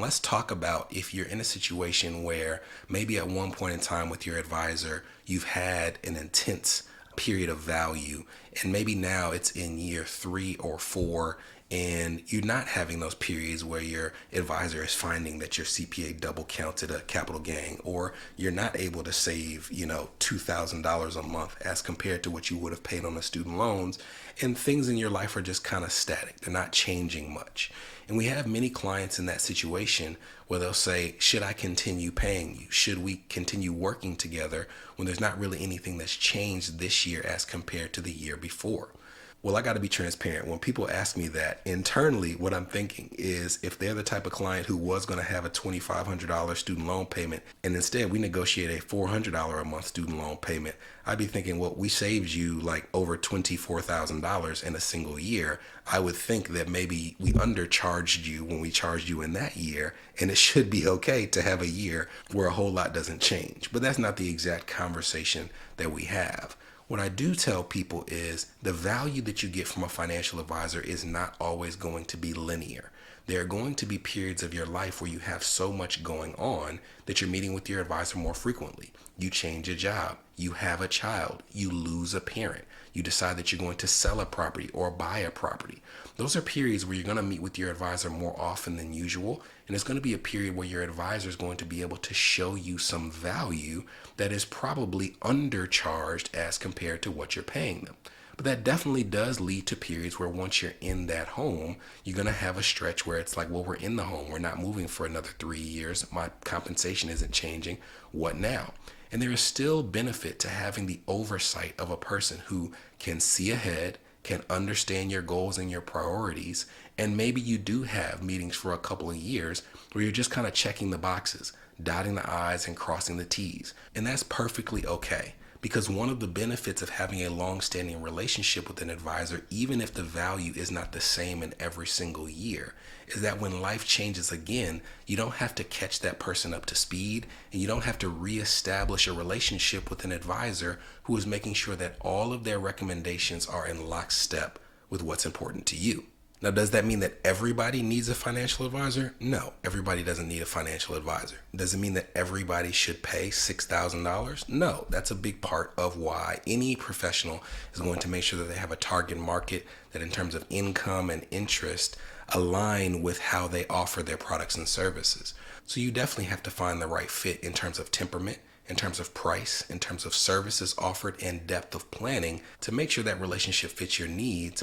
Let's talk about if you're in a situation where maybe at one point in time with your advisor, you've had an intense period of value, and maybe now it's in year 3 or 4, and you're not having those periods where your advisor is finding that your CPA double counted a capital gain, or you're not able to save, $2,000 a month as compared to what you would have paid on the student loans, and things in your life are just kind of static. They're not changing much. And we have many clients in that situation where they'll say, should I continue paying you? Should we continue working together when there's not really anything that's changed this year as compared to the year before? Well, I got to be transparent. When people ask me that, internally, what I'm thinking is if they're the type of client who was going to have a $2,500 student loan payment, and instead we negotiate a $400 a month student loan payment, I'd be thinking, well, we saved you like over $24,000 in a single year. I would think that maybe we undercharged you when we charged you in that year, and it should be okay to have a year where a whole lot doesn't change. But that's not the exact conversation that we have. What I do tell people is the value that you get from a financial advisor is not always going to be linear. There are going to be periods of your life where you have so much going on that you're meeting with your advisor more frequently. You change a job, you have a child, you lose a parent, you decide that you're going to sell a property or buy a property. Those are periods where you're going to meet with your advisor more often than usual, and it's going to be a period where your advisor is going to be able to show you some value that is probably undercharged as compared to what you're paying them. But that definitely does lead to periods where once you're in that home, you're going to have a stretch where it's like, well, we're in the home. We're not moving for another 3 years. My compensation isn't changing. What now? And there is still benefit to having the oversight of a person who can see ahead, can understand your goals and your priorities. And maybe you do have meetings for a couple of years where you're just kind of checking the boxes, dotting the I's and crossing the T's. And that's perfectly okay. Because one of the benefits of having a long-standing relationship with an advisor, even if the value is not the same in every single year, is that when life changes again, you don't have to catch that person up to speed, and you don't have to reestablish a relationship with an advisor who is making sure that all of their recommendations are in lockstep with what's important to you. Now, does that mean that everybody needs a financial advisor? No, everybody doesn't need a financial advisor. Does it mean that everybody should pay $6,000? No, that's a big part of why any professional is going to make sure that they have a target market that in terms of income and interest align with how they offer their products and services. So you definitely have to find the right fit in terms of temperament, in terms of price, in terms of services offered, and depth of planning to make sure that relationship fits your needs.